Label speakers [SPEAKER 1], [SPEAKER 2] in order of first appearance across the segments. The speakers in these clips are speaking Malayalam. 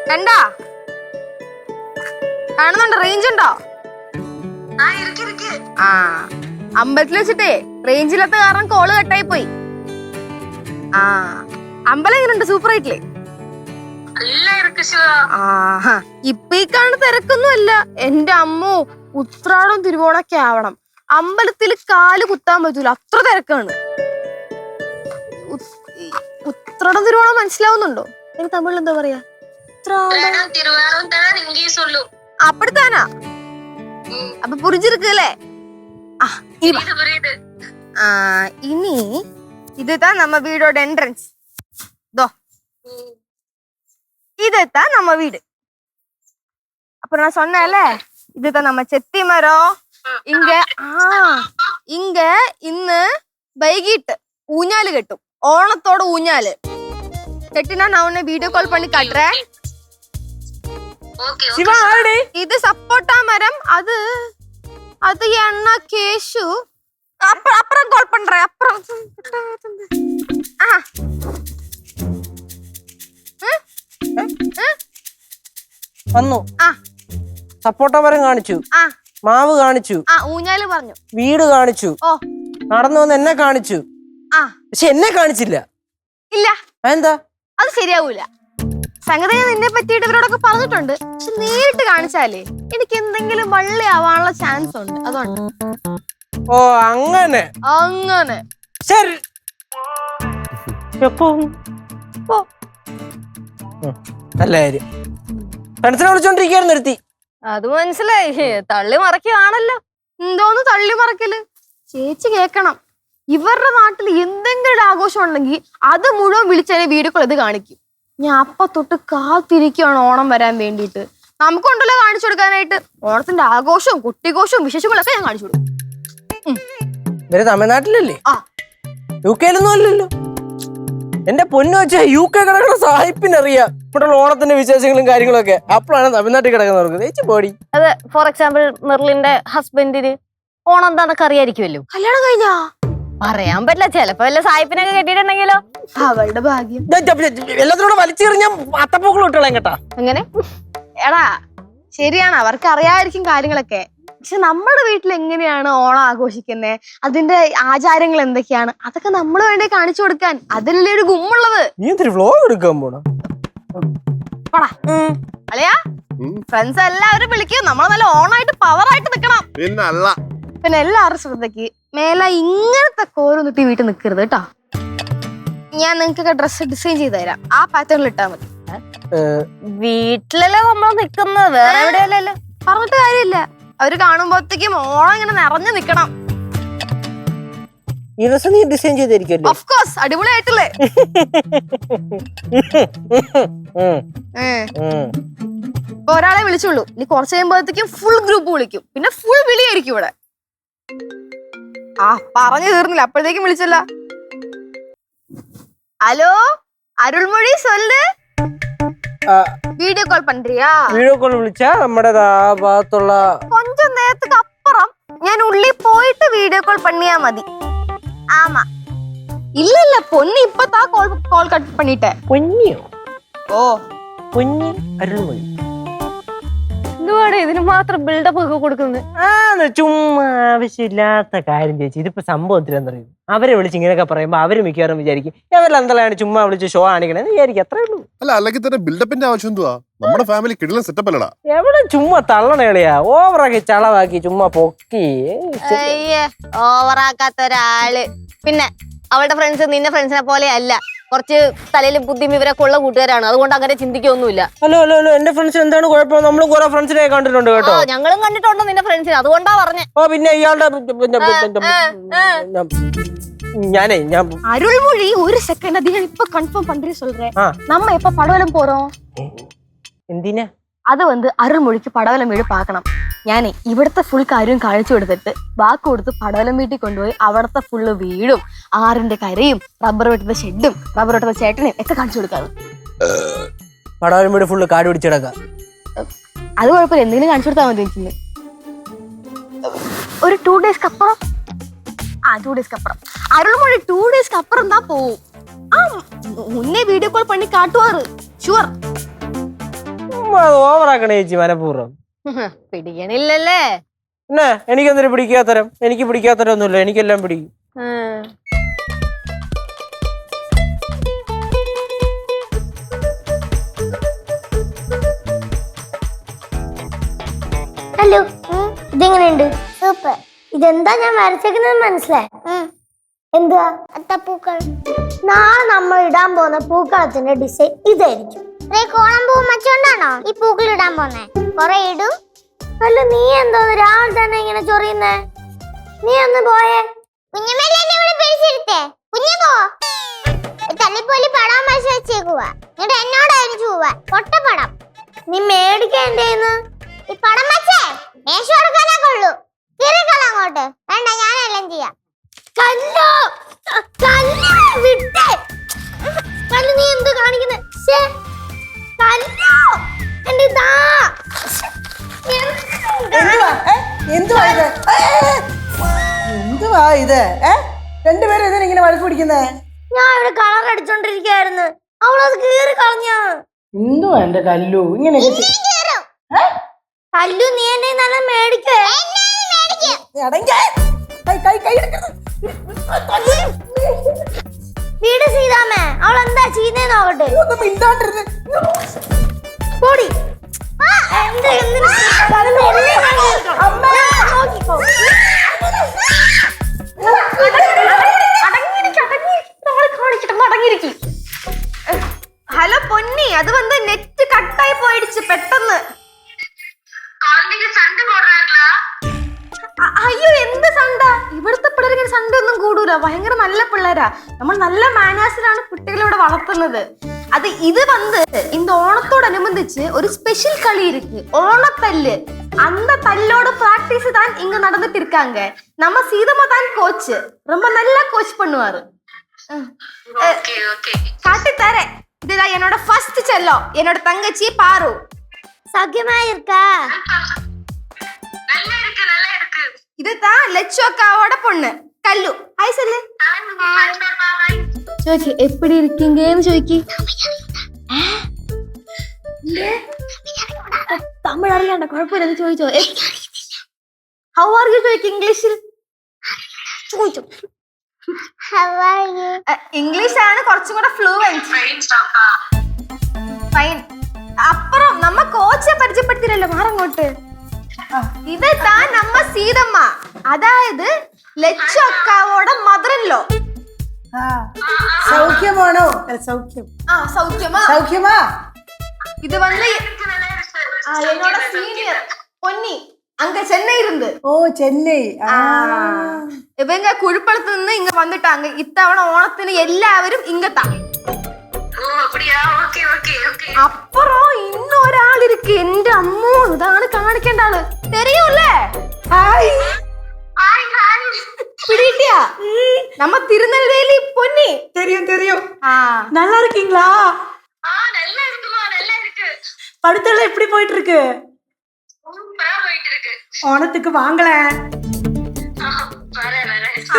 [SPEAKER 1] കണ്ടാ കാണുന്നുണ്ടോ? റേഞ്ച് ഉണ്ടോ? ആ അമ്പലത്തിൽ വെച്ചിട്ടേ റേഞ്ചില്ലാത്ത കാരണം കോള് കട്ടായി പോയി. ആ അമ്പലം എങ്ങനെയുണ്ട്? സൂപ്പർ ആയിട്ടില്ലേ? ഇപ്പൊ ഈ കാണുന്ന തിരക്കൊന്നും അല്ല. എന്റെ അമ്മോ, ഉത്രാടം തിരുവോണൊക്കെ ആവണം. അമ്പലത്തിൽ കാല് കുത്താൻ പറ്റൂല, അത്ര തിരക്കാണ്. ഉത്രാടം തിരുവോണം മനസ്സിലാവുന്നുണ്ടോ? എനിക്ക് തമിഴിൽ എന്താ പറയാ? അപ്പടിത്താനാ? അപ്പൊ പുരിஞ்சிருக்குല്ലേ? ഇനി இதுதான் நம்ம வீடோட என்ட்ரன்ஸ். தோ இதுதான் நம்ம வீடு. அப்புறம் நான் சொன்னேன்ல, இதுதான் நம்ம செத்தி மரம். இங்க ഇന്ന് വൈകിട്ട് ഊഞ്ഞാല് കെട്ടും. ഓണത്തോടെ ഊഞ്ഞാല് കെട്ടിനാ நான் உன்னை வீடியோ கால் பண்ணி காட்டுறேன். ഇത് സപ്പോട്ടാ മരം. அது என்ன கேஷு? அப்புறம் கால் பண்றேன். அப்புறம்
[SPEAKER 2] വന്നു. സപ്പോട്ട മരം കാണിച്ചു, മാവ് കാണിച്ചു,
[SPEAKER 1] ഊഞ്ഞാല് പറഞ്ഞു,
[SPEAKER 2] വീട് കാണിച്ചു, നടന്നു വന്ന് എന്നെ കാണിച്ചു. പക്ഷെ എന്നെ കാണിച്ചില്ല.
[SPEAKER 1] ഇല്ല,
[SPEAKER 2] എന്താ?
[SPEAKER 1] അത് ശരിയാവൂല. സംഗതി ഞാൻ നിന്നെ പറ്റിയിട്ട് ഇവരോടൊക്കെ പറഞ്ഞിട്ടുണ്ട്. പക്ഷെ നേരിട്ട് കാണിച്ചാലേ എനിക്ക് എന്തെങ്കിലും വള്ളി ആവാനുള്ള ചാൻസ് ഉണ്ട്. അതുകൊണ്ട്.
[SPEAKER 2] ഓ അങ്ങനെ
[SPEAKER 1] അങ്ങനെ.
[SPEAKER 2] ശരി. നല്ല കാര്യം. ഫ്രണ്ട്സിനെ വിളിച്ചോണ്ടിരിക്കായിരുന്നു നിർത്തി.
[SPEAKER 1] അത് മനസ്സിലായി. തള്ളി മറക്കുകയാണല്ലോ. എന്തോന്ന് തള്ളി മറക്കല്? ചേച്ചി കേക്കണം, ഇവരുടെ നാട്ടിൽ എന്തെങ്കിലും ആഘോഷം ഉണ്ടെങ്കിൽ അത് മുഴുവൻ വിളിച്ചതിനെ വീഡിയോ കോൾ ഇത് കാണിക്കും. ഞാൻ അപ്പ തൊട്ട് കാത്തിരിക്കുകയാണ് ഓണം വരാൻ വേണ്ടിയിട്ട്. നമുക്കുണ്ടല്ലോ കാണിച്ചു കൊടുക്കാനായിട്ട്. ഓണത്തിന്റെ ആഘോഷവും കുട്ടിഘോഷവും വിശേഷങ്ങളൊക്കെ ഞാൻ കാണിച്ചു കൊടുക്കും.
[SPEAKER 2] ഇവര് തമിഴ്നാട്ടിലല്ലേ? UK-ലൊന്നും അല്ലല്ലോ. എന്റെ പൊന്നു വെച്ചാൽ UK കിടക്കുന്ന സാഹിബിനറിയാം ഇവിടെ ഓണത്തിന്റെ വിശേഷങ്ങളും കാര്യങ്ങളൊക്കെ. അപ്പോഴാണ് തമിഴ്നാട്ടിൽ കിടക്കുന്നവർക്ക് ബോഡി.
[SPEAKER 3] അതെ, ഫോർ എക്സാമ്പിൾ മെർലിന്റെ ഹസ്ബൻഡിന് ഓണം എന്താന്നൊക്കെ അറിയായിരിക്കുമല്ലോ.
[SPEAKER 1] കല്യാണം കഴിഞ്ഞാ?
[SPEAKER 3] പറയാൻ പറ്റില്ല, ചിലപ്പോ വല്ല സായിപ്പിനൊക്കെ കെട്ടിയിട്ടുണ്ടെങ്കിലോ.
[SPEAKER 1] അവളുടെ ഭാഗ്യം.
[SPEAKER 2] എല്ലാത്തിനോട് വലിച്ചെറിഞ്ഞ അത്തപ്പൂക്കൾ ഇട്ടോളാം കേട്ടാ.
[SPEAKER 1] അങ്ങനെ എടാ, ശരിയാണ്, അവർക്ക് അറിയാതിരിക്കും കാര്യങ്ങളൊക്കെ. പക്ഷെ നമ്മുടെ വീട്ടിൽ എങ്ങനെയാണ് ഓണം ആഘോഷിക്കുന്നത്, അതിന്റെ ആചാരങ്ങൾ എന്തൊക്കെയാണ്, അതൊക്കെ നമ്മൾ വേണ്ടി കാണിച്ചു കൊടുക്കാൻ. അതിലല്ലേ ഒരു ഗുമ്മുള്ളത്.
[SPEAKER 2] നീ എന്തൊരു വ്ലോഗ് എടുക്കാൻ പോണ?
[SPEAKER 1] അല്ലയാ, ഫ്രണ്ട്സ് എല്ലാവരും വിളിക്കും. നമ്മൾ നല്ല ഓണായിട്ട് പവറായിട്ട് നിക്കണം. പിന്നെ എല്ലാവരും ശ്രദ്ധയ്ക്ക്, മേലെ ഇങ്ങനത്തെ കോരൊന്നിട്ട് വീട്ടിൽ നിൽക്കരുത് കേട്ടോ. ഞാൻ നിങ്ങൾക്കൊക്കെ ഡ്രസ്സ് ഡിസൈൻ ചെയ്ത് തരാം. ആ പാറ്റേണിൽ ഇട്ടാ മതി.
[SPEAKER 3] വീട്ടിലല്ലേ നമ്മൾ നിക്കുന്നത്, വേറെ എവിടെയല്ലല്ലോ.
[SPEAKER 1] പറഞ്ഞിട്ട് കാര്യമില്ല. അവര് കാണുമ്പോഴത്തേക്കും ഓണം ഇങ്ങനെ നിറഞ്ഞു നിക്കണം.
[SPEAKER 2] ഈ ഡ്രസ്സ് നീ ഡിസൈൻ ചെയ്തിരിക്കുമല്ലോ.
[SPEAKER 1] ഓഫ് കോഴ്സ്, അടിപൊളിയായിട്ടില്ലേ? ഇപ്പൊ ഒരാളെ വിളിച്ചുള്ളൂ, ഇനി കുറച്ച് കഴിയുമ്പോഴത്തേക്കും ഫുൾ ഗ്രൂപ്പ് വിളിക്കും. പിന്നെ ഫുൾ വിളിയായിരിക്കും ഇവിടെ. പറഞ്ഞു തീർന്നില്ല, അപ്പോഴത്തേക്കും വിളിച്ചല്ല. ഹലോ അരുൾമൊഴി, സൊല്ല്. വീഡിയോ കോൾ പண்றியா?
[SPEAKER 2] വീഡിയോ കോൾ വിളിച്ചാ നമ്മുടെ ഭാഗത്തുള്ള
[SPEAKER 1] കൊഞ്ചം നേരத்துக்கு അപ്പുറം ഞാൻ ഉള്ളിൽ പോയിട്ട് വീഡിയോ കോൾ പണിയാ മതി. ആമാ. இல்ல പൊന്നി ഇപ്പത്താ കോൾ കട്ട് பண்ணிட்ட.
[SPEAKER 2] പൊന്നിയോ?
[SPEAKER 1] ഓ
[SPEAKER 2] പൊന്നി അരുൾമൊഴി.
[SPEAKER 3] എന്തുവാണ് ഇതിന് മാത്രം ബിൽഡപ്പ് ഒക്കെ കൊടുക്കുന്നത്?
[SPEAKER 2] ചുമ്മാ ആവശ്യമില്ലാത്ത കാര്യം ചേച്ചി. ഇതിപ്പോ സംഭവത്തിലെന്ന് പറയും, അവരെ വിളിച്ച് ഇങ്ങനെയൊക്കെ പറയുമ്പോ അവര് മിക്കവാറും വിചാരിക്കും ഇവരെല്ലാം എന്താണ് ചുമ്മാ വിളിച്ച് ഷോ കാണിക്കണെന്ന് വിചാരിക്കും. അത്രേ ഉള്ളൂ.
[SPEAKER 4] അല്ല, അല്ലെങ്കിൽ തന്നെ ബിൽഡപ്പിന്റെ ആവശ്യം എന്തുവാ? നമ്മുടെ ഫാമിലി കിടിലൻ സെറ്റപ്പ് അല്ലടാ.
[SPEAKER 2] എവിടെ ചുമ്മാ തള്ളണേളിയാ, ഓവറാക്കി ചളവാക്കി ചുമ്മാ പൊക്കി.
[SPEAKER 3] ഓവറാക്കാത്ത ഒരാള്. പിന്നെ അവളുടെ ഫ്രണ്ട്സ് നിന്റെ ഫ്രണ്ട്സിനെ പോലെ അല്ല, കുറച്ച് തലയിൽ ബുദ്ധിയും ഇവരൊക്കെ ഉള്ള കൂട്ടുകാരാണ്. അതുകൊണ്ട് അങ്ങനെ ചിന്തിക്കൊന്നുമില്ല.
[SPEAKER 2] ഹലോ ഹലോ ഹലോ, എന്റെ ഫ്രണ്ട്സിന് എന്താണ് കുഴപ്പം? നമ്മളും കുറെ ഫ്രണ്ട്സിനെ കണ്ടിട്ടുണ്ട് കേട്ടോ.
[SPEAKER 3] ഞങ്ങളും കണ്ടിട്ടുണ്ട് നിന്റെ ഫ്രണ്ട്സിനെ, അതുകൊണ്ടാ പറഞ്ഞേ.
[SPEAKER 2] ഓ പിന്നെ ഇയാളുടെ ഞാൻ
[SPEAKER 1] അരുൾമൊഴി ഒരു സെക്കൻഡ്, അത് ഞാൻ ഇപ്പൊ കൺഫേം പண்றேன் சொல்றேன். நம்ம எப்ப படவலம் போறோம்?
[SPEAKER 2] എന്തിനാ?
[SPEAKER 1] അത് അരുൾമൊഴിക്ക് പടവലം വീട് പാക്കണം. ഞാനേ ഇവിടുത്തെ ഫുൾ കാര്യം കാണിച്ചു കൊടുത്തിട്ട് വാക്ക് കൊടുത്ത് പടവലം വീട്ടിൽ കൊണ്ടുപോയി അവിടുത്തെ ഫുള്ള് വീടും ആറിന്റെ കരയും റബ്ബർ വെട്ടുന്ന ഷെഡും റബ്ബർ വെട്ടുന്ന ചേട്ടനെയും ഒക്കെ കാണിച്ചു കൊടുക്കാറ്.
[SPEAKER 2] പടവലം വീട് ഫുള്ള് കാട് പിടിച്ചിടക്ക.
[SPEAKER 1] അത് കുഴപ്പമില്ല, എന്തെങ്കിലും കാണിച്ചു കൊടുത്താൽ മതി. എനിക്ക് ഒരു 2 ഡേയ്സ്ക്ക് അപ്പുറം 2 ഡേയ്സ്ക്ക് അപ്പുറം അരുൾമൊഴി 2 ഡേയ്സ്ക്ക് അപ്പുറം தான் போവും. முன்னே வீடியோ கால் பண்ணி காட்டுவாரு. ஷூர்.
[SPEAKER 2] ചുമ്മാ ഓവറാക്കണേ ചേച്ചി മനഃപൂർവ്വം.
[SPEAKER 3] പിടിക്കണില്ലല്ലേ?
[SPEAKER 2] പിന്നെ എനിക്കെന്തൊരു പിടിക്കാത്തരം? എനിക്ക് പിടിക്കാത്തരം ഒന്നുമില്ല, എനിക്കെല്ലാം പിടിക്കും.
[SPEAKER 5] ഹലോ, ഇതെങ്ങനെയുണ്ട്? സൂപ്പർ. ഇതെന്താ ഞാൻ വരച്ചേക്കുന്നത് മനസ്സിലായി? എന്തുവാ? അത്തപ്പൂക്കൾ. നാളെ നമ്മൾ ഇടാൻ പോകുന്ന പൂക്കളത്തിന്റെ ഡിസൈൻ ഇതായിരിക്കും. കോളം പൂ മച്ചോണ്ടാണോ ഈ പൂക്കൾ ഇടാൻ പോന്നെ? കൊറേ ഇടൂ. അല്ല, നീ എന്തോന്ന് രാവിലെ തന്നെ ഇങ്ങനെ ചൊറിയുന്നേ? നീ ഒന്ന് പോയേ. തല്ലിപ്പൊലി പടാൻ വെച്ചേക്കുവാ. എന്നോടായിരുന്നു പോവാൻ പൊട്ടപ്പടം. നീ മേടിക്കേണ്ടേന്ന് ഈ പടം വെച്ചേ മേശ കൊടുക്കാനേ കൊള്ളൂ. കിറിക്കള അങ്ങോട്ട്. വേണ്ട, ഞാനെല്ലാം ചെയ്യാം. കല്ലോ വിട്ടേ. കല്ലു, നീ എന്ത് കാണിക്കുന്നേ?
[SPEAKER 6] എന്തുവാ ഇത്? രണ്ടുപേരും ഇതിനിങ്ങനെ വഴക്ക് പിടിക്കുന്നേ?
[SPEAKER 5] ഞാൻ ഇവിടെ കളർ അടിച്ചോണ്ടിരിക്കായിരുന്നു, അവളത് കീറി കളഞ്ഞാ.
[SPEAKER 6] എന്തുവാ എന്റെ കല്ലു ഇങ്ങനെ?
[SPEAKER 5] കല്ലു, നീ എന്നെ നല്ല മേടിക്കേ. വീട് സീതാമേ, അവൾ എന്താ ചെയ്യുന്നേ നോക്കട്ടെ. പൊടി
[SPEAKER 1] ഹലോ പൊന്നി, അത് വന്ന് നെറ്റ് കട്ടായി പോയിடுச்சு പെട്ടെന്ന്. അയ്യോ, എന്ത് സണ്ട? ഇവിടുത്തെ പിള്ളേർ സണ്ട ഒന്നും കൂടൂല, ഭയങ്കര നല്ല പിള്ളേരാ. നമ്മൾ നല്ല മാനേഴ്സിലാണ് കുട്ടികളെ ഇവിടെ വളർത്തുന്നത്. ഇത് വന്ന് இந்த ஓணத்தோடனுபந்திச்சு ஒரு ஸ்பெஷல் களி இருக்கு, ஓணத்தல்லு. அந்த தல்லோட பிராக்டிஸ் தான் இங்க நடந்துட்டு இருக்காங்க. நம்ம சீதம்மா தான் கோச், ரொம்ப நல்லா கோச் பண்ணுவாரு. காட்டி தரேன். இதுதான் என்னோட ஃபர்ஸ்ட் செல்லம், என்னோட தங்கச்சி பாரு.
[SPEAKER 5] சௌக்கியமா இருக்கா?
[SPEAKER 1] இதுதான் லட்சோக்காவோட பொண்ணு கல்லு. ஹாய் சொல்லு. ചോദിക്ക് എപ്പടി ഇരിക്കീங்கன்னு ചോദിക്ക്. തമിഴ് അറിയാണ്ട കുഴപ്പമില്ല, ചോദിച്ചോ. ഹൗ ആർ യു ചോദിക്ക് ഇംഗ്ലീഷിൽ. ചോദിച്ചു. ഇംഗ്ലീഷ് ആണ് കുറച്ചും കൂടെ ഫ്ലൂവന്റ്. ഫൈൻ. അപ്പുറം നമ്മ കോച്ചെ പരിചയപ്പെടുത്തില്ലല്ലോ, മാറങ്ങോട്ട്. ഇതാ നമ്മ സീതമ്മ, അതായത് ലച്ചു അക്കാവോടെ മദറിൻലോ.
[SPEAKER 6] സൗഖ്യമാണോ? സൗഖ്യം.
[SPEAKER 1] സൗഖ്യമാ.
[SPEAKER 6] സൗഖ്യമാ.
[SPEAKER 1] ഇത് വന്ന് എന്നോட സീനിയർ പൊന്നി அங்க சென்னை இருந்து.
[SPEAKER 6] ஓ, சென்னை.
[SPEAKER 1] இவங்க குழுப்பளத்துல இருந்து இங்க வந்துட்டாங்க. இத்தவண ஓணത്തിന് എല്ലാവരും ഇങ്ങത്താ. അപ്പുറം ഇന്നൊരാൾ ഇരിക്ക്. എന്റെ അമ്മോ, ഇതാണ് കാണിക്കേണ്ട ആള്. തെരിയുല്ലേ? ഹായ്. பிடிட்டியா? நம்ம திருநெல்வேலி பொன்னி.
[SPEAKER 6] தெரியும் தெரியும். நல்லா இருக்கீங்களா?
[SPEAKER 7] நல்லா இருக்குமா, நல்லா இருக்கு.
[SPEAKER 6] படுத்தெல்லாம் எப்படி போயிட்டு இருக்கு? ஓணத்துக்கு வாங்கல.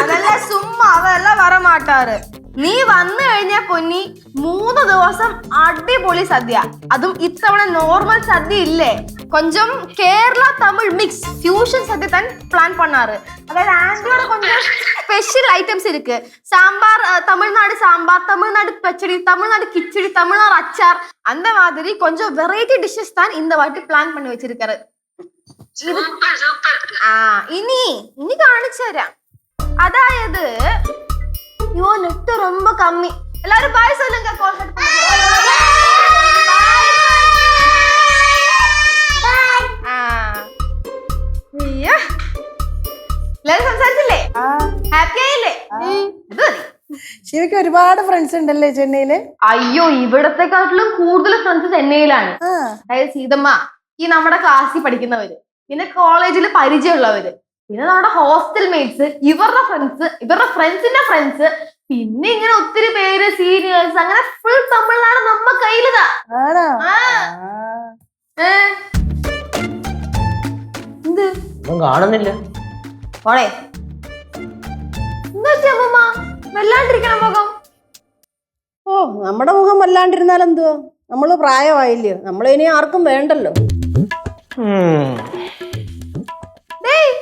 [SPEAKER 1] அதெல்லாம் சும்மா அவெல்லாம் வர மாட்டாரு. നീ വന്നു കഴിഞ്ഞാ പൊന്നി 3 ദിവസം അടിപൊളി സദ്യ. അതും ഇത്തവണ നോർമൽ സദ്യ ഇല്ലേ, கொஞ்சம் கேரளா தமிழ் மிக்ஸ் ஃபியூஷன் சத்யா தான் பிளான் பண்ணாரு. அதாவது ஆண்டியோட கொஞ்சம் ஸ்பெஷல் ஐட்டம்ஸ் இருக்கு. சாம்பார் தமிழ்நாடு சாம்பார், தமிழ்நாடு பச்சடி, தமிழ்நாடு கிச்சடி, தமிழ்நாடு அச்சார், அந்த மாதிரி கொஞ்சம் வெரைட்டி டிஷ்ஷஸ் தான் இந்த வாட்டி பிளான் பண்ணி வச்சிருக்காரு. ഇനി കാണിച്ചു തരാം. അതായത് യോ നെറ്റ് ரொம்ப കമ്മി. എല്ലാരും ബൈ சொல்லுங்க. കോൾ കട്ട് എല്ലാരും സംസാരിച്ചില്ലേ? ഹാപ്പി ആയില്ലേ? ഇത് മതി.
[SPEAKER 6] ശിവയ്ക്ക് ഒരുപാട് ഫ്രണ്ട്സ് ഉണ്ടല്ലേ ചെന്നൈയില്?
[SPEAKER 1] അയ്യോ, ഇവിടത്തെക്കാട്ടിലും കൂടുതൽ ഫ്രണ്ട്സ് ചെന്നൈയിലാണ്. അതായത് സീതമ്മ, ഈ നമ്മുടെ ക്ലാസ്സിൽ പഠിക്കുന്നവര്, പിന്നെ കോളേജിൽ പരിചയമുള്ളവര്, പിന്നെ നമ്മുടെ ഹോസ്റ്റൽ മേറ്റ്സ്, ഇവരുടെ ഫ്രണ്ട്സ്, ഇവരുടെ ഫ്രണ്ട്സിന്റെ ഫ്രണ്ട്സ്, പിന്നെ ഇങ്ങനെ ഒത്തിരി പേര്, സീനിയേഴ്സ്, അങ്ങനെ ഫുൾ തമിഴ്നാട് നമ്മ കയ്യിലതാ. എന്ത്
[SPEAKER 2] കാണുന്നില്ല
[SPEAKER 1] പോണേ? എന്താ അമ്മമ്മ വല്ലാണ്ടിരിക്കണ മുഖം?
[SPEAKER 6] ഓ, നമ്മുടെ മുഖം വല്ലാണ്ടിരുന്നാലെന്തുവാ? നമ്മള് പ്രായമായില്ലയോ, നമ്മളിനി ആർക്കും വേണ്ടല്ലോ.
[SPEAKER 1] ഡേയ്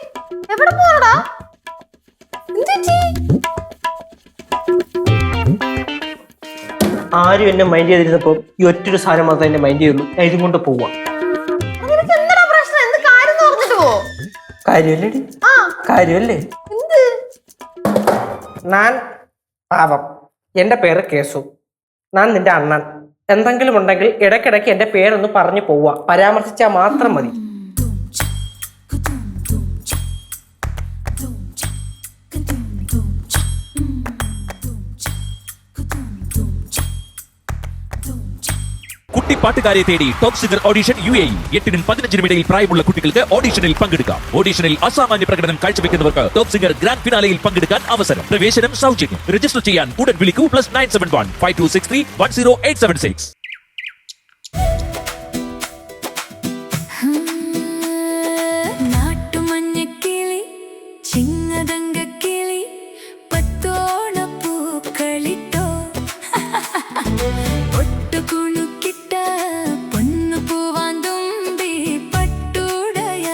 [SPEAKER 1] എവിടെ പോണടാ? എന്തുപറ്റി?
[SPEAKER 2] ആരും എന്നെ മൈൻഡ് ചെയ്തിരുന്നപ്പോ ഈ ഒറ്റൊരു സാധനം മാത്രമേ എന്നെ മൈൻഡ് ചെയ്യുള്ളൂ. ഞാൻ ഇതും കൊണ്ട് പോവാ.
[SPEAKER 1] നിനക്ക് എന്താ പ്രശ്നം? എന്ത് കാര്യം പറഞ്ഞിട്ട് പോ.
[SPEAKER 2] കാര്യമല്ലേ കാര്യമല്ലേ?
[SPEAKER 1] എന്ത്?
[SPEAKER 2] ഞാൻ പാവം. എന്റെ പേര് കേസു. ഞാൻ നിന്റെ അണ്ണൻ. എന്തെങ്കിലും ഉണ്ടെങ്കിൽ ഇടയ്ക്കിടയ്ക്ക് എന്റെ പേരൊന്ന് പറഞ്ഞു പോവാ. പരാമർശിച്ചാൽ മാത്രം മതി.
[SPEAKER 8] കുട്ടിപ്പാട്ടുകാരെ തേടി ടോപ്പ് സിംഗർ ഓഡിഷൻ UAE. 8 നും 15 ഇടയിൽ പ്രായമുള്ള കുട്ടികൾക്ക് ഓഡിഷനിൽ പങ്കെടുക്കാം. ഓഡിഷനിൽ അസാമാന്യ പ്രകടനം കാഴ്ചവെക്കുന്നവർക്ക് ടോപ്പ് സിംഗർ ഗ്രാൻഡ് ഫിനാലയിൽ പങ്കെടുക്കാൻ അവസരം. പ്രവേശനം സൗജന്യം. രജിസ്റ്റർ ചെയ്യാൻ ഉടൻ വിളിക്കൂ. +971 5263 10876.
[SPEAKER 9] നാട്ടുമഞ്ഞക്കിളി ചിങ്ങതങ്കക്കിളി പത്തോണ പൂക്കളിട്ടോ ഒട്ടുകുണുക്കിട്ട പൊന്നു പൂവാൻ തുമ്പി പട്ടുടയാടയിട്ടോ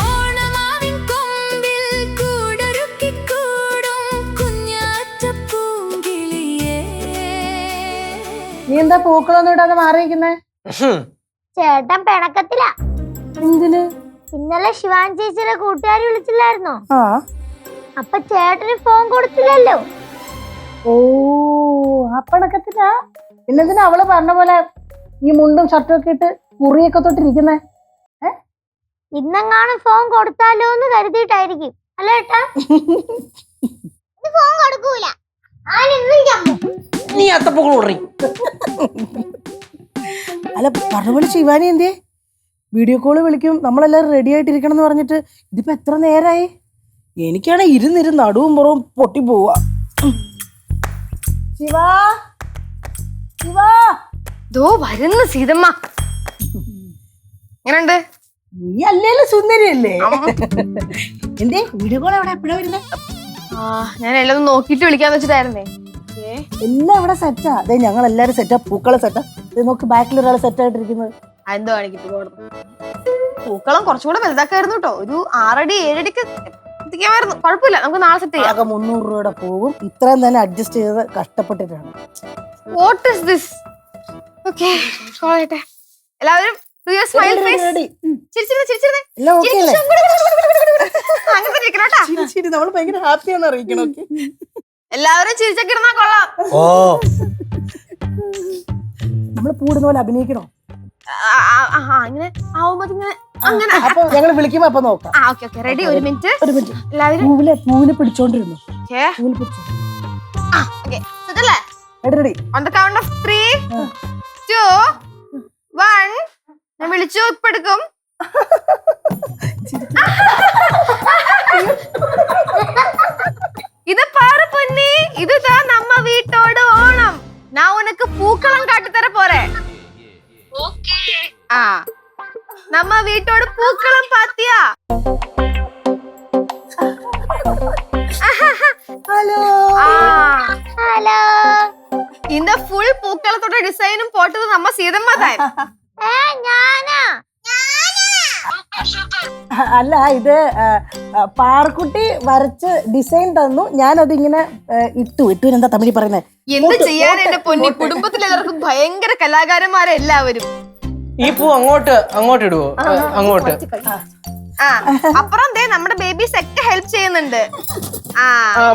[SPEAKER 9] ഓണമാവിൻ കൊമ്പിൽ കൂടൊരുക്കി കൂടും കുഞ്ഞാറ്റ പൂങ്കിളിയേ.
[SPEAKER 6] നീ എന്താ പൂക്കളൊന്നും ഇടാതെ മാറിയിരിക്കുന്നേ?
[SPEAKER 5] ചേട്ടൻ പിണക്കത്തില.
[SPEAKER 6] എന്തിന്?
[SPEAKER 5] ഇന്നലെ ശിവാൻ ചേച്ചിയുടെ കൂട്ടുകാരി വിളിച്ചില്ലായിരുന്നോ?
[SPEAKER 6] ആ.
[SPEAKER 5] അപ്പൊ ചേട്ടന് ഫോൺ കൊടുത്തില്ലല്ലോ.
[SPEAKER 6] ഓ, അപ്പണക്കത്തില്ല. പിന്നെന്തിനാ അവള് പറഞ്ഞ പോലെ ഈ മുണ്ടും ഷർട്ടും ഒക്കെ ഇട്ട് മുറിയൊക്കെ തൊട്ടിരിക്കുന്നേ?
[SPEAKER 5] ഇന്നെങ്ങാനും ഫോൺ കൊടുത്താലോ എന്ന് കരുതിയിട്ടായിരിക്കും അല്ലേ ഏട്ടാ? ഫോൺ കൊടുക്കൂല.
[SPEAKER 2] നീ അത്തപ്പൂക്കൾ ഓടി.
[SPEAKER 6] അല്ല, പറഞ്ഞ പോലെ ശിവാനി എന്തേ വീഡിയോ കോള് വിളിക്കും, നമ്മളെല്ലാവരും റെഡി ആയിട്ടിരിക്കണം എന്ന് പറഞ്ഞിട്ട് ഇതിപ്പോ എത്ര നേരായി? എനിക്കാണെ ഇരുന്നിരുന്ന് നടുവും പുറവും പൊട്ടി പോവാ. ശിവാ, ശിവാ.
[SPEAKER 1] ദോ വരുന്നു സീതമ്മ. എങ്ങനെയുണ്ട്?
[SPEAKER 6] നീ അല്ലേലും സുന്ദരിയല്ലേ? എന്തേ വീഡിയോ കോൾ എവിടെ എപ്പോഴാ വരുന്നത്?
[SPEAKER 1] ഞാൻ എല്ലാം നോക്കിട്ട് വിളിക്കാന്ന് വെച്ചിട്ടായിരുന്നേ.
[SPEAKER 6] എല്ലാം ഇവിടെ സെറ്റാ. അതെ, ഞങ്ങൾ എല്ലാരും സെറ്റാ. പൂക്കളെ സെറ്റാ. ഇത് നോക്ക്, ബാക്കിൽ ഒരാൾ സെറ്റ് ആയിട്ടിരിക്കുന്നത്.
[SPEAKER 1] എന്തോ കാണിക്കിട്ട് പൂക്കളം കുറച്ചുകൂടെ വലുതാക്കായിരുന്നു കേട്ടോ. ഒരു 6 അടി 7 അടിക്ക് എത്തിക്കാമായിരുന്നു. കുഴപ്പമില്ല, നമുക്ക് നാളെ സെറ്റ് ചെയ്യാം.
[SPEAKER 6] ആകെ 300 രൂപയുടെ പോകും. ഇത്രയും തന്നെ അഡ്ജസ്റ്റ് ചെയ്ത് കഷ്ടപ്പെട്ടിട്ടാണ്.
[SPEAKER 1] What is this? ഓക്കേ, കോളേട്ടെ. എല്ലാവരും do your smile face. ചിരിച്ചിരുന്നേ.
[SPEAKER 6] എല്ലാം ഓക്കെ അല്ലേ?
[SPEAKER 1] അങ്ങനെ ഇരിക്കണം കേട്ടാ.
[SPEAKER 6] ശരി, നമ്മൾ ഭയങ്കര ഹാപ്പിയാന്ന് അറിയിക്കണം. ഓക്കെ,
[SPEAKER 1] എല്ലാവരും ചിരിച്ചൊക്കെ ഇരുന്നാ കൊള്ളാം.
[SPEAKER 2] ഓ,
[SPEAKER 6] നമ്മൾ കൂടുന്ന പോലെ അഭിനയിക്കണോ?
[SPEAKER 1] ഇങ്ങനെ ആവുമ്പോ ഇങ്ങനെ അങ്ങനെ.
[SPEAKER 6] അപ്പൊ ഞങ്ങൾ വിളിക്കുമ്പോ അപ്പൊ നോക്കാം.
[SPEAKER 1] Okay ready. ഒരു മിനിറ്റ്. എല്ലാവരും
[SPEAKER 6] പൂവിനെ പിടിച്ചോണ്ടിരുന്നു. പൂവിനെ പിടിച്ചോ. Ready.
[SPEAKER 1] On the count of 3, 2, 1. ഞാൻ വിളിച്ചു, ഇപ്പൊ എടുക്കും. ഇത് പാറ പൊന്നി, ഇതാ നമ്മ വീട്ടോട് ഓണം. ഞാൻ ഉനക്ക് പൂക്കളം കാട്ടിത്തര പോരെ? ആ, നമ്മ വീട്ടോട് പൂക്കളം പാത്തിയാ.
[SPEAKER 6] ഹലോ.
[SPEAKER 5] ഹലോ.
[SPEAKER 1] இந்த ഫുൾ പൂക്കളത്തോടെ ഡിസൈനും പോട്ടത് നമ്മ സീതമ്മ താൻ.
[SPEAKER 5] ഞാനാ.
[SPEAKER 6] അല്ല, ഇത് പാർക്കുട്ടി വരച്ച് ഡിസൈൻ തന്നു. ഞാനത് ഇങ്ങനെ ഇട്ടു. എന്താ തമിഴ് പറയുന്നത്?
[SPEAKER 1] എന്ത് ചെയ്യാൻ എന്റെ പൊന്നി, കുടുംബത്തിലെല്ലാവർക്കും ഭയങ്കര കലാകാരന്മാരെ എല്ലാവരും.
[SPEAKER 2] ഈ പൂ അങ്ങോട്ട് ഇടുവോ? അങ്ങോട്ട്.
[SPEAKER 1] അപ്പുറം ദേ നമ്മുടെ ബേബീസ് ഒക്കെ ഹെൽപ്പ് ചെയ്യുന്നുണ്ട്.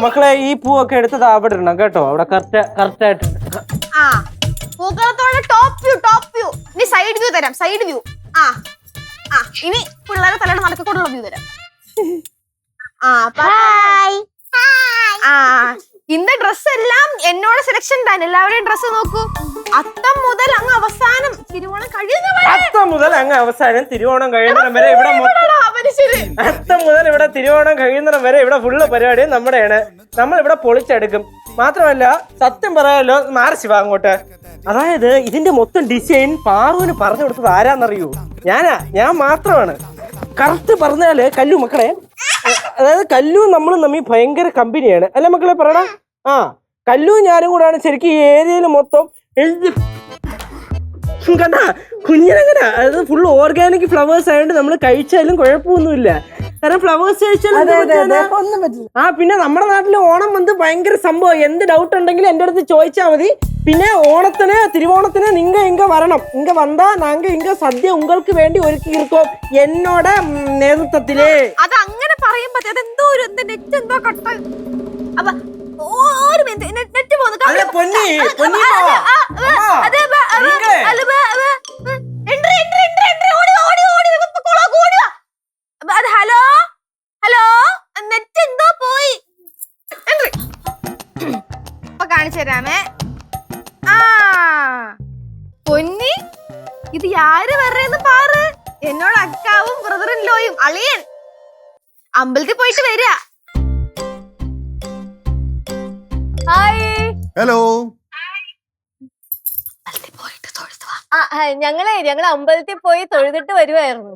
[SPEAKER 2] മക്കളെ, ഈ പൂവൊക്കെ എടുത്തത് അവിടെ ഇടണം കേട്ടോ. അവിടെ കറക്റ്റ് ആയിട്ട്.
[SPEAKER 1] പൂക്കളത്തോടെ ടോപ്പ് വ്യൂ. ഇനി സൈഡ് വ്യൂ തരാം. Side view. ഇനി പിള്ളേരെ തലയുടെ നടക്കൊണ്ടുള്ള വ്യൂ തരാം. இந்த ഡ്രസ് എല്ലാം എന്നോട് സെലക്ഷൻ താൻ. എല്ലാവരുടെയും ഡ്രസ് നോക്കൂ. അത്തം മുതൽ അങ്ങ് അവസാനം തിരുവോണം കഴിയുന്ന വരെ ഇവിടെ
[SPEAKER 2] അത്തം മുതൽ ഇവിടെ തിരുവോണം കഴിയുന്നിടം വരെ ഇവിടെ ഫുള്ള് പരിപാടിയും നമ്മുടെയാണ്. നമ്മൾ ഇവിടെ പൊളിച്ചെടുക്കും. മാത്രമല്ല, സത്യം പറയാലോ, മാറി ശിവ അങ്ങോട്ട്. അതായത് ഇതിന്റെ മൊത്തം ഡിസൈൻ പാറുവിന് പറഞ്ഞു കൊടുത്തത് ആരാന്നറിയൂ? ഞാൻ മാത്രമാണ്. കറക്റ്റ് പറഞ്ഞാല് കല്ലു മക്കളെ, അതായത് കല്ലു നമ്മളും തമ്മിൽ ഭയങ്കര കമ്പനിയാണ് അല്ലെ മക്കളെ? പറയണ. കല്ലും ഞാനും കൂടാണ് ശരിക്കും ഈ ഏരിയയിൽ മൊത്തം കണ്ടാ കുഞ്ഞിനെങ്ങനെ അത് ഫുൾ ഓർഗാനിക് ഫ്ലവേഴ്സ് ആയതുകൊണ്ട് നമ്മൾ കഴിച്ചാലും കുഴപ്പമൊന്നുമില്ല. കാരണം ഫ്ലവേഴ്സ് കഴിച്ചാലും
[SPEAKER 6] ഒന്നും പറ്റില്ല.
[SPEAKER 2] ആ പിന്നെ നമ്മുടെ നാട്ടിൽ ഓണം വന്ന് ഭയങ്കര സംഭവം. എന്ത് ഡൗട്ട് ഉണ്ടെങ്കിലും എൻ്റെ അടുത്ത് ചോദിച്ചാൽ മതി. പിന്നെ ഓണത്തിന് തിരുവോണത്തിന് നിങ്ങ ഇങ്ങ വരണം. ഇങ്ങ വന്നാ നാങ്ക ഇങ്ങ സദ്യ ഉങ്ങൾക്ക് വേണ്ടി ഒരുക്കിയിരിക്കും എന്നോட നേതൃത്വത്തില്.
[SPEAKER 1] അത് അങ്ങനെ പറയുമ്പോ അതെന്തോ ഒരു നെറ്റ് എന്തോ കട്ട അപ്പൊ ഒരു നെറ്റ് പോകുന്നു. ഹലോ ഹലോ നെറ്റ് എന്തോ പോയി. ഇപ്പൊ കാണിച്ചു തരാമേ. ആ പൊന്നി ഇത് യാര് വരേന്ന് പാറ്. എന്നോട് അക്കാവും ബ്രദറിൻ ലോയും അളിയൻ അമ്പലത്തിൽ പോയിട്ട് വരിക.
[SPEAKER 3] ഹായ്.
[SPEAKER 4] ഹലോ.
[SPEAKER 3] ഞങ്ങള് അമ്പലത്തിൽ പോയി തൊഴുതിട്ട് വരുവായിരുന്നു.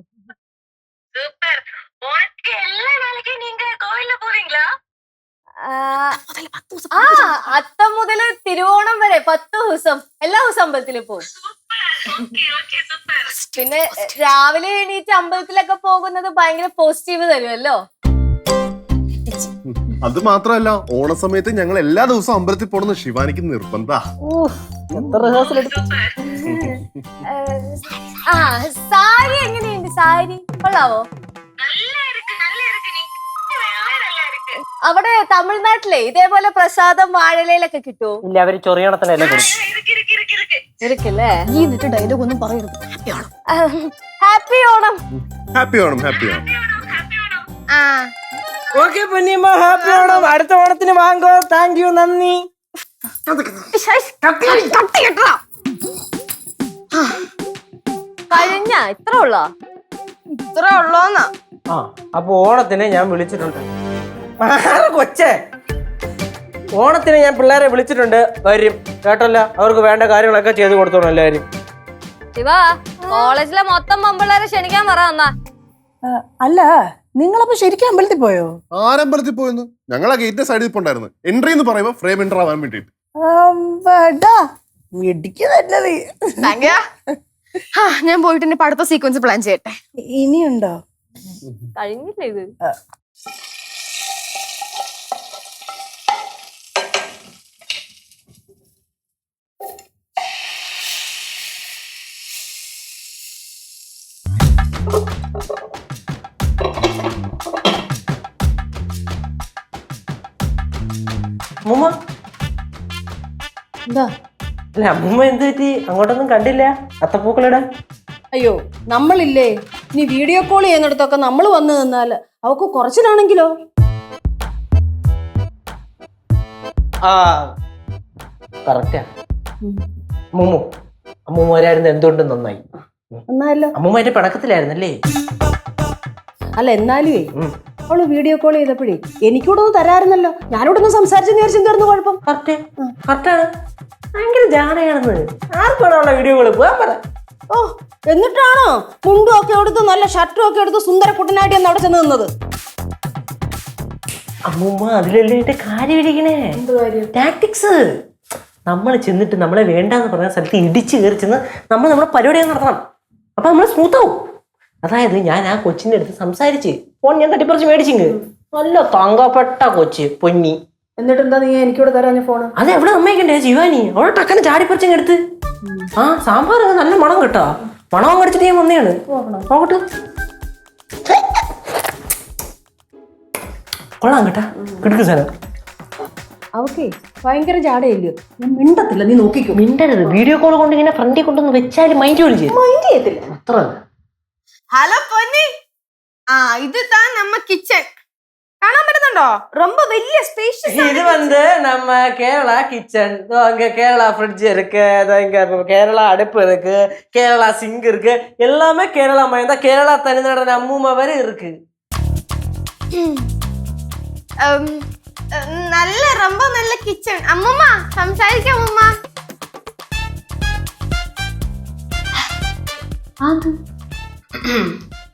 [SPEAKER 7] சூப்பர். உனக்கு எல்லா நாளைக்கும் நீங்க கோயில்ல போறீங்களா?
[SPEAKER 3] അത്തം മുതൽ തിരുവോണം വരെ 10 ദിവസം എല്ലാ ദിവസം അമ്പലത്തിൽ പോകും. പിന്നെ രാവിലെ എണീറ്റ് അമ്പലത്തിലൊക്കെ പോകുന്നത് ഭയങ്കര പോസിറ്റീവ് തരുമല്ലോ.
[SPEAKER 4] അത് മാത്രമല്ല ഓണ സമയത്ത് ഞങ്ങൾ എല്ലാ ദിവസവും അമ്പലത്തിൽ പോണെന്ന് ശിവാനിക്ക് നിർബന്ധ.
[SPEAKER 3] സാരി എങ്ങനെയുണ്ട്? സാരി കൊള്ളാവോ? അവിടെ തമിഴ്നാട്ടിലെ ഇതേപോലെ പ്രസാദം വാഴയിലൊക്കെ കിട്ടുമോ?
[SPEAKER 2] ഇല്ല, അവര് ചൊറിയണത്തിനല്ലേ കൊടുക്കും.
[SPEAKER 3] ഇരിക്കല്ലേ?
[SPEAKER 1] ഈ എന്നിട്ട് ഡയലോഗ് ഒന്നും പറയരുത്.
[SPEAKER 3] Happy Onam.
[SPEAKER 4] Happy Onam. Happy Onam.
[SPEAKER 1] ആ
[SPEAKER 2] ഓക്കെ പൊന്നിയമ്മ, ഹാപ്പി ഓണം. അടുത്ത ഓണത്തിന് വാങ്ങോ. താങ്ക് യു, നന്ദി.
[SPEAKER 3] കഴിഞ്ഞ ഇത്ര ഉള്ളോ?
[SPEAKER 1] ഇത്ര ഉള്ളോന്നാ?
[SPEAKER 2] ആ അപ്പൊ ഓണത്തിന് ഞാൻ വിളിച്ചിട്ടുണ്ട്. കൊച്ചേ, ഓണത്തിന് ഞാൻ പിള്ളേരെ വിളിച്ചിട്ടുണ്ട്. വരും കേട്ടല്ലോ. അവർക്ക് വേണ്ട കാര്യങ്ങളൊക്കെ ചെയ്തു കൊടുത്തോണം എല്ലാവരും.
[SPEAKER 3] ശിവ, കോളേജിലെ മൊത്തം പെമ്പിള്ളേരെ ക്ഷണിക്കാൻ പറ. എന്നാ
[SPEAKER 6] അല്ല, നിങ്ങളപ്പോ ശരിക്കും അമ്പലത്തിൽ പോയോ?
[SPEAKER 4] ആരമ്പലത്തിൽ പോയെന്ന്? ഞങ്ങളാ ഗേറ്റിന്റെ സൈഡിൽ പോണ്ടായിരുന്നു. എൻട്രി എന്ന് പറയുമ്പോ ഫ്രെയിം എൻട്രി ആവാൻ വേണ്ടിട്ട്.
[SPEAKER 1] ഞാൻ പോയിട്ട് എന്റെ അടുത്ത സീക്വൻസ് പ്ലാൻ ചെയ്യട്ടെ.
[SPEAKER 6] ഇനിയുണ്ടോ?
[SPEAKER 3] കഴിഞ്ഞില്ല ഇത്.
[SPEAKER 2] അമ്മൂമ്മ
[SPEAKER 6] എന്താ?
[SPEAKER 2] അല്ല അമ്മൂമ്മ എന്ത് പറ്റി? അങ്ങോട്ടൊന്നും കണ്ടില്ല അത്തപ്പൂക്കളിടാൻ.
[SPEAKER 6] അയ്യോ, നമ്മളില്ലേ ഇനി വീഡിയോ കോൾ ചെയ്യുന്നിടത്തൊക്കെ നമ്മൾ വന്നു നിന്നാല് അവക്ക് കുറച്ചിലാണെങ്കിലോ?
[SPEAKER 2] ആ കറക്റ്റാ. അമ്മൂമ്മ അമ്മൂമ്മ വരായിരുന്നു എന്തുകൊണ്ട് നന്നായി.
[SPEAKER 6] എന്നാലോ?
[SPEAKER 2] അമ്മൂമ്മ എന്റെ പിണക്കത്തിലായിരുന്നല്ലേ?
[SPEAKER 6] അല്ല എന്നാലുവേ അവള് വീഡിയോ കോൾ ചെയ്തപ്പോഴേ എനിക്കൂടെ ഒന്ന് തരാറുന്നല്ലോ. ഞാനിവിടെ ഒന്ന് സംസാരിച്ച് നേരിച്ചു തീർന്നു. കുഴപ്പം
[SPEAKER 2] കറക്റ്റാണ്. ഭയങ്കര ജാടയാണെന്ന്. ആർക്കാണോ ഉള്ള വീഡിയോ കോള് പോകാൻ പറ.
[SPEAKER 6] ഓ, എന്നിട്ടാണോ മുണ്ടും ഒക്കെ എടുത്ത് നല്ല ഷർട്ടും ഒക്കെ എടുത്ത് സുന്ദര കുട്ടനായിട്ട് എന്ന് അവിടെ ചെന്ന് നിന്നത്?
[SPEAKER 2] അമ്മൂമ്മ അതിലല്ലേ എന്റെ കാര്യം ഇരിക്കണേ. ടാക്ടിക്സ്. നമ്മൾ ചെന്നിട്ട് നമ്മളെ വേണ്ടാന്ന് പറഞ്ഞ സ്ഥലത്ത് ഇടിച്ചു കയറി ചെന്ന് നമ്മൾ നമ്മുടെ പരിപാടി നടത്തണം. അപ്പൊ നമ്മൾ സ്മൂത്ത് ആവും. അതായത് ഞാൻ ആ കൊച്ചിന്റെ അടുത്ത് സംസാരിച്ച് ഫോൺ ഞാൻ തട്ടിപ്പറിച്ച് മേടിച്ചിങ്. നല്ല തങ്കപ്പെട്ട കൊച്ച് പൊന്നി.
[SPEAKER 6] എന്നിട്ട് എന്താ നീ എനിക്കൂടെ തരാഞ്ഞ ഫോണ്?
[SPEAKER 2] അത് എവിടെ അമ്മയ്ക്കണ്ടേ ശിവാനി? അവളെ ടക്കനെ ചാടിപ്പറിച്ചങ്ങ് എടുത്ത്. ആ സാമ്പാർ നല്ല മണം കേട്ടോ. മണം കടിച്ചിട്ട് ഞാൻ വന്നെയാണ്. നോക്കട്ടെ, കൊള്ളാം കേട്ടാ. കിടക്ക് സാധനം.
[SPEAKER 6] അവക്കേ ഭയങ്കര ജാടയില്ലയോ? ഞാൻ മിണ്ടത്തില്ല, നീ നോക്കിക്കോ.
[SPEAKER 2] മിണ്ടരുത്. വീഡിയോ കോൾ കൊണ്ട് ഇങ്ങനെ ഫ്രണ്ടിൽ കൊണ്ടൊന്ന് വെച്ചാലും മൈൻഡ് പോലും ചെയ്യും.
[SPEAKER 6] മൈൻഡ് ചെയ്യത്തില്ല.
[SPEAKER 2] അത്ര
[SPEAKER 1] ഹലോ പൊന്നി. ആ ഇത് താൻ നമ്മ കിച്ചൺ കാണാൻ പറ്റുന്നുണ്ടോ? ரொம்ப വലിയ സ്പേഷ്യസ്.
[SPEAKER 2] இது வந்து நம்ம கேரளா கிச்சன். அங்க கேரளா ஃப்ரிட்ஜ் இருக்கு, இங்க கேரளா அடுப்பு இருக்கு, கேரளா சிங்க் இருக்கு. எல்லாமே கேரளா மயம் தான். கேரளா தனிநாடு அம்மூமா வரை இருக்கு.
[SPEAKER 1] നല്ല ரொம்ப നല്ല കിച്ചൺ. അമ്മൂമ്മ സംസാരിക്കാം. അമ്മൂമ്മ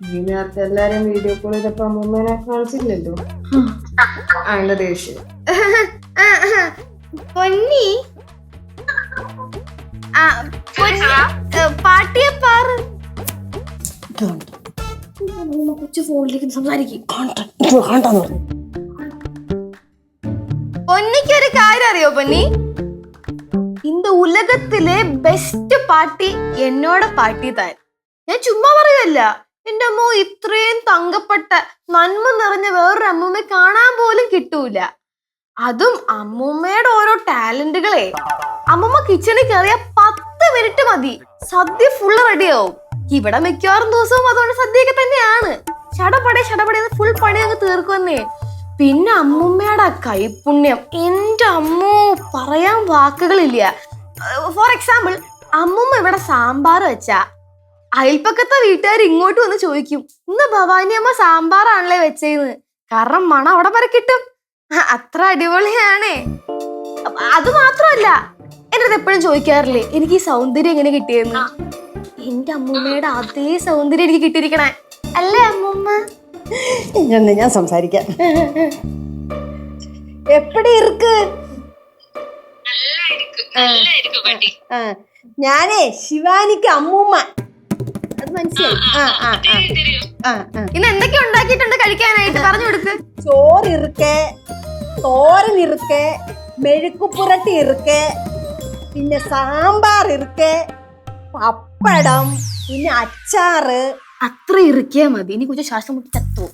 [SPEAKER 6] ഇതിനകത്ത് എല്ലാരും വീഡിയോ കോൾ ചെയ്തപ്പോ അമ്മൂമ്മേനെ കാണിച്ചില്ലല്ലോ. അതിന്റെ ദേഷ്യം.
[SPEAKER 1] പൊന്നി ആ, പൊന്നി, പാട്ടിയെ പാറ്. കൊച്ചു ഫോണിലേക്ക് സംസാരിക്കും. പൊന്നിക്ക് ഒരു കാര്യം അറിയോ പൊന്നി? இந்த ഉലകത്തിലെ ബെസ്റ്റ് പാർട്ടി എന്നോട് പാർട്ടി താൻ. ഞാൻ ചുമ്മാ പറയുകയല്ല. എന്റെ അമ്മ ഇത്രയും തങ്കപ്പെട്ട നന്മ നിറഞ്ഞ വേറൊരു അമ്മൂമ്മ കാണാൻ പോലും കിട്ടൂല. അതും അമ്മൂമ്മയുടെ ഓരോ ടാലന്റുകളെ. അമ്മൂമ്മ കിച്ചണിൽ കയറിയ 10 മിനിറ്റ് മതി, സദ്യ ഫുള്ള് റെഡിയാവും. ഇവിടെ മിക്കവാറും ദിവസവും അതുകൊണ്ട് സദ്യയൊക്കെ തന്നെയാണ്. ഷടപടേ ഫുൾ പണി അങ്ങ് തീർക്കുവന്നേ. പിന്നെ അമ്മൂമ്മയുടെ കൈപുണ്യം എന്റെ അമ്മോ പറയാൻ വാക്കുകളില്ല. ഫോർ എക്സാമ്പിൾ, അമ്മൂമ്മ ഇവിടെ സാമ്പാർ വെച്ചാ അയൽപ്പക്കത്തെ വീട്ടുകാർ ഇങ്ങോട്ട് വന്ന് ചോദിക്കും, ഇന്ന് ഭവാനി അമ്മ സാമ്പാറാണല്ലേ വെച്ചേന്ന്. കാരണം മണം അവിടെ വരെ കിട്ടും. അത്ര അടിപൊളിയാണേ. അത് മാത്രമല്ല, എന്റെ അടുത്ത് എപ്പോഴും ചോദിക്കാറില്ലേ എനിക്ക് ഈ സൗന്ദര്യം എങ്ങനെ കിട്ടിയെന്ന്. എന്റെ അമ്മൂമ്മയുടെ അതേ സൗന്ദര്യം എനിക്ക് കിട്ടിയിരിക്കണേ അല്ലേ അമ്മൂമ്മ?
[SPEAKER 6] ഞാൻ സംസാരിക്കാം. എപ്പടി ഇருக்கு? ഞാനേ ശിവാനിക്ക് അമ്മൂമ്മ.
[SPEAKER 1] അത് മനസ്സിലായി. ഇന്ന് എന്തൊക്കെ ഉണ്ടാക്കിയിട്ടുണ്ട് കഴിക്കാനായിട്ട് പറഞ്ഞു കൊടുക്ക്.
[SPEAKER 6] ചോറ് ഇറുക്കെ, തോരൻ ഇറുക്കെ, മെഴുക്കുപുരട്ടി ഇറുക്കെ, പിന്നെ സാമ്പാർ ഇറുക്കെ, പപ്പടം, പിന്നെ അച്ചാറ്.
[SPEAKER 1] അത്ര ഇറുക്കിയാ മതി. ഇനി കുറച്ച് ശ്വാസം മുട്ടി ചത്തു.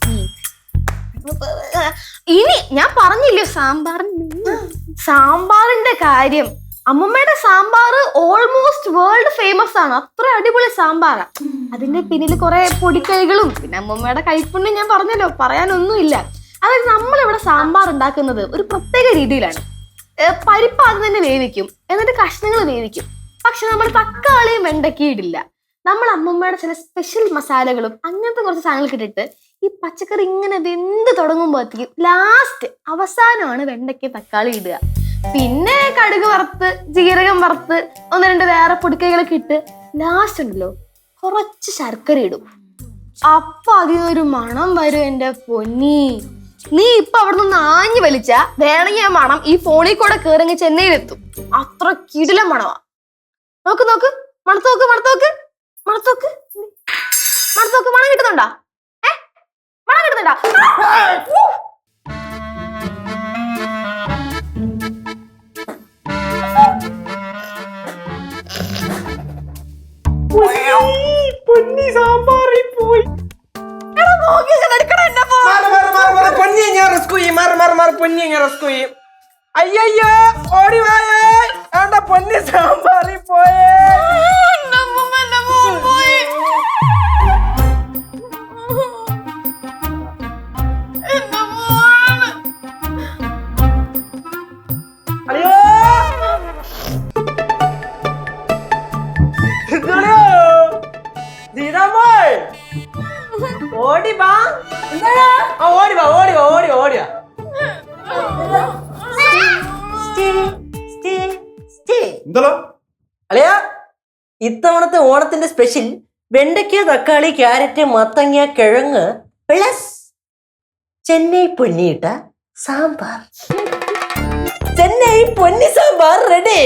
[SPEAKER 1] ഇനി ഞാൻ പറഞ്ഞില്ലേ സാമ്പാറിന്റെ കാര്യം. അമ്മമ്മയുടെ സാമ്പാർ ഓൾമോസ്റ്റ് വേൾഡ് ഫേമസ് ആണ്. അത്ര അടിപൊളി സാമ്പാറാ. അതിന്റെ പിന്നിൽ കുറെ പൊടിക്കൈകളും പിന്നെ അമ്മമ്മയുടെ കൈപ്പുണ്യം ഞാൻ പറഞ്ഞല്ലോ, പറയാനൊന്നുമില്ല. അതായത് നമ്മളിവിടെ സാമ്പാർ ഉണ്ടാക്കുന്നത് ഒരു പ്രത്യേക രീതിയിലാണ്. പരിപ്പ് ആദ്യം തന്നെ വേവിക്കും, എന്നിട്ട് കഷ്ണങ്ങൾ വേവിക്കും. പക്ഷെ നമ്മൾ തക്കാളിയും വെണ്ടയ്ക്കയും ഇടില്ല. നമ്മൾ അമ്മമ്മയുടെ ചില സ്പെഷ്യൽ മസാലകളും അങ്ങനത്തെ കുറച്ച് സാധനങ്ങൾ ഇട്ടിട്ട് ഈ പച്ചക്കറി ഇങ്ങനെ വെന്ത് തുടങ്ങുമ്പോഴത്തേക്കും ലാസ്റ്റ് അവസാനമാണ് വെണ്ടയ്ക്ക തക്കാളി ഇടുക. പിന്നെ കടുക് വറുത്ത്, ജീരകം വറുത്ത്, 1-2 വേറെ പൊടിക്കൈകളൊക്കെ ഇട്ട് ലാസ്റ്റ് ഉണ്ടല്ലോ കുറച്ച് ശർക്കര ഇടും. അപ്പൊ അതിനൊരു മണം വരും. എന്റെ പൊന്നി, നീ ഇപ്പൊ അവിടെ നിന്ന് ആഞ്ഞു വലിച്ച വേണമെങ്കിൽ ആ മണം ഈ ഫോണിൽ കൂടെ കയറി ചെന്നൈയിലെത്തും. അത്ര കിടിലം മണവാ. നോക്ക് നോക്ക്, മണത്തോക്ക് മണത്തോക്ക് മണത്തോക്ക് മണത്തോക്ക്. മണം കിട്ടുന്നുണ്ടോ? മണം കിട്ടുന്നുണ്ടോ?
[SPEAKER 2] പൊന്നി സാമ്പാറിൽ പോയി. അയ്യോ ഓടിവായേ, പൊന്നി സാമ്പാറിൽ പോയേ. അയ്യോ ഓടി വാ, ഓടിവാ. അളിയാ, ഇത്തവണത്തെ ഓണത്തിന്റെ സ്പെഷ്യൽ വെണ്ടയ്ക്ക, തക്കാളി, ക്യാരറ്റ്, മത്തങ്ങ, കിഴങ്ങ് പ്ലസ് ചെന്നൈ പൊന്നിയിട്ട സാമ്പാർ. ചെന്നൈ പൊന്നി സാമ്പാർ റെഡി.